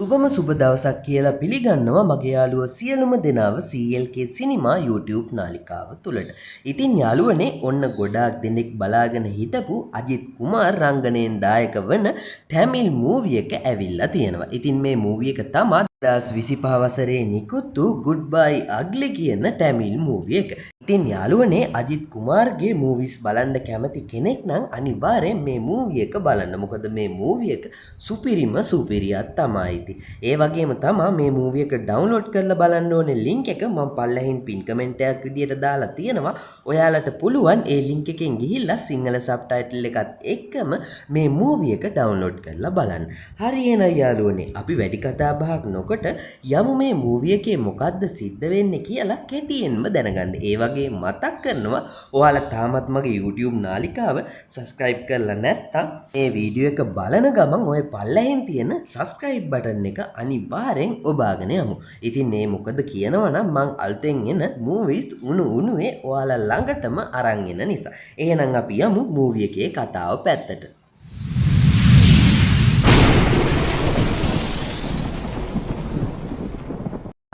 සුබම සුබ දවසක් කියලා පිළිගන්නවා මගේ යාළුවෝ සියලුම දෙනාව CLK සිනිමා YouTube නාලිකාව තුළට. ඉතින් යාළුවනේ ඔන්න ගොඩාක් දෙනෙක් බලාගෙන හිටපු අජිත් කුමාර් රංගනයෙන් දායක වන ටැමිල් මූවි එක ඇවිල්ලා තියෙනවා. ඉතින් මේ මූවි එක තමයි 2025 වසරේ නිකුත් වූ Goodbye Ugly කියන ටැමිල් මූවි එක. ඉතින් යාළුවනේ අජිත් කුමාර්ගේ මූවිස් බලන්න කැමති කෙනෙක් නම් අනිවාර්යෙන් මේ මූවි එක බලන්න. මොකද මේ මූවි එක සුපිරිම සුපිරියක් තමයි. ඉතින් ඒ වගේම තමයි මේ මූවි එක ඩවුන්ලෝඩ් කරලා බලන්න ඕනේ ලින්ක් එක මම පල්ලෙහින් පින් කමෙන්ට් එකක් විදියට දාලා තියෙනවා. ඔයාලට පුළුවන් ඒ ලින්ක් එකෙන් ගිහිල්ලා සිංහල සබ්ටයිටල් එකත් එක්කම මේ මූවි එක ඩවුන්ලෝඩ් කරලා බලන්න. හරි එහෙනම් යාළුවනේ අපි වැඩි කතා බහක් නොකොට යමු මේ මූවි එකේ මොකද්ද සිද්ධ වෙන්නේ කියලා කෙටියෙන්ම දැනගන්න. ඒ වගේ මතක් කරනවා ඔයාලා තාමත් මගේ YouTube නාලිකාව subscribe කරලා නැත්නම් මේ වීඩියෝ එක බලන ගමන් ඔය පල්ලෙහින් තියෙන subscribe button එක අනිවාර්යෙන් ඔබාගෙන යමු. ඉතින් මේ මොකද කියනවා නම් මං අලුතෙන් එන movies උණුවේ ඔයාලා ළඟටම අරන් එන නිසා. එහෙනම් අපි යමු movie එකේ කතාව පැත්තට.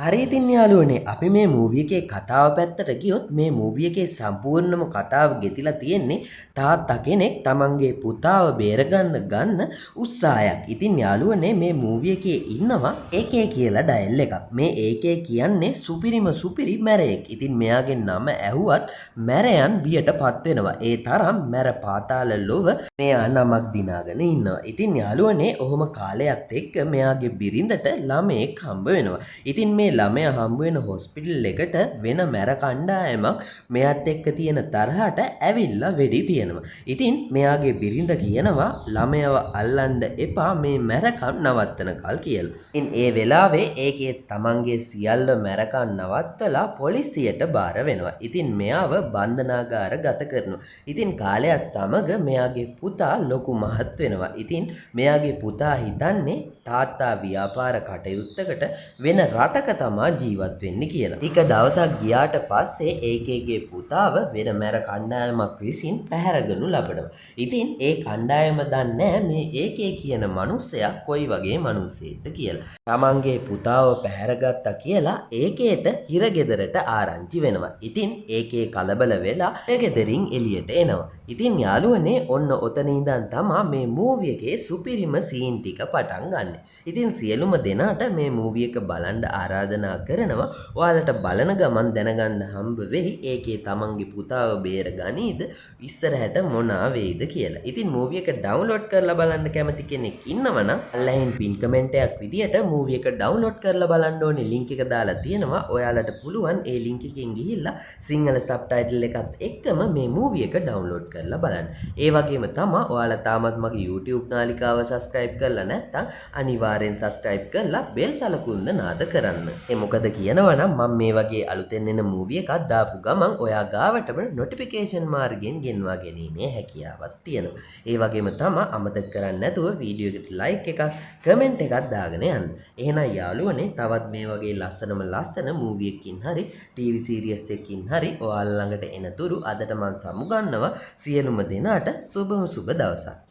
හරි ඉතින් යාළුවනේ අපි මේ මූවි එකේ කතාව පැත්තට ගියොත් මේ මූවි එකේ සම්පූර්ණම කතාව ගෙතිලා තියෙන්නේ තාත්තා කෙනෙක් තමන්ගේ පුතාව බේරගන්න උත්සාහයක්. ඉතින් යාළුවනේ මේ මූවි එකේ ඉන්නවා AK කියලා ඩයල් එකක්. මේ AK කියන්නේ සුපිරිම සුපිරි මැරයෙක්. ඉතින් මෙයාගේ නම ඇහුවත් මැරයන් බියටපත් වෙනවා. ඒ තරම් මැර පාතාල ලොව මෙයා නමක් දිනාගෙන ඉන්නවා. ඉතින් යාළුවනේ ඔහොම කාලයක් එක්ක මෙයාගේ බිරිඳට ළමයෙක් හම්බ වෙනවා. ඉතින් මේ ළමයා හම්බ වෙන හොස්පිටල් එකට වෙන මැර කණ්ඩායමක් මෙයාත් එක්ක තියෙන තරහට ඇවිල්ලා වෙඩි තියනවා. ඉතින් මෙයාගේ බිරිඳ කියනවා ළමයව අල්ලන්න එපා මේ මැරකම් නවත්තනකල් කියලා. ඉතින් ඒ වෙලාවේ ඒකේ තමන්ගේ සියල්ල මැරකම් නවත්තලා පොලිසියට බාර වෙනවා. ඉතින් මෙයාව බන්ධනාගාර ගත කරනවා. ඉතින් කාලයත් සමග මෙයාගේ පුතා ලොකු මහත් වෙනවා. ඉතින් මෙයාගේ පුතා හිතන්නේ තාත්තා ව්‍යාපාර කටයුත්තකට වෙන රටක තමා ජීවත් වෙන්නේ කියලා. ටික දවසක් ගියාට පස්සේ ඒකේගේ පුතාව වෙන මැර කණ්ඩායමක් විසින් පැහැරගනු ලබනවා. ඉතින් ඒ කණ්ඩායම දන්නේ මේ ඒකේ කියන මිනිසයා කොයි වගේ මිනිසෙක්ද කියලා. තමන්ගේ පුතාව පැහැරගත්තා කියලා ඒකේට හිරගෙදරට ආරංචි වෙනවා. ඉතින් ඒකේ කලබල වෙලා හිරගෙදරින් එළියට එනවා. ඉතින් යාළුවනේ ඔන්න ඔතන ඉඳන් තමා මේ මූවි එකේ සුපිරිම සීන් ටික පටන් ගන්න. ඉතින් සියලුම දෙනාට මේ මූවි එක බලන්න ආරාධනා කරනවා. ඔයාලට බලන ගමන් දැනගන්න හම්බ වෙයි ඒකේ තමන්ගේ පුතාව බේරගනීද ඉස්සරහට මොනවා වෙයිද කියලා. ඉතින් මූවි එක ඩවුන්ලෝඩ් කරලා බලන්න කැමති කෙනෙක් ඉන්නවනම් අල්ලහින් පින් කමෙන්ට් එකක් විදියට මූවි එක ඩවුන්ලෝඩ් කරලා බලන්න ඕනේ ලින්ක් එක දාලා තියෙනවා. ඔයාලට පුළුවන් ඒ ලින්ක් එකෙන් ගිහිල්ලා සිංහල සබ්ටයිටල් එකත් එක්කම මේ මූවි එක ඩවුන්ලෝඩ් කරලා බලන්න. ඒ වගේම තමයි ඔයාලා තාමත් මගේ YouTube නාලිකාව subscribe කරලා නැත්නම් අනිවාර්යෙන් subscribe කරලා bell සලකුණු නාද කරන්න. ඒ මොකද කියනවා නම් මම මේ වගේ අලුතෙන් එන මූවි එකක් දාපු ගමන් ඔයා ගාවටම notification මාර්ගයෙන් ගෙන්වා ගැනීමේ හැකියාවක් තියෙනවා. ඒ වගේම තමයි අමතක කරන්නේ නැතුව වීඩියෝ එකට like එකක් comment එකක් දාගෙන යන්න. එහෙනම් යාළුවනේ තවත් මේ වගේ ලස්සන මූවි එකකින් හරි TV series එකකින් හරි ඔයාලා ළඟට එන තුරු අදට මම සමුගන්නවා. සියලුම දෙනාට සුබම සුබ දවසක්.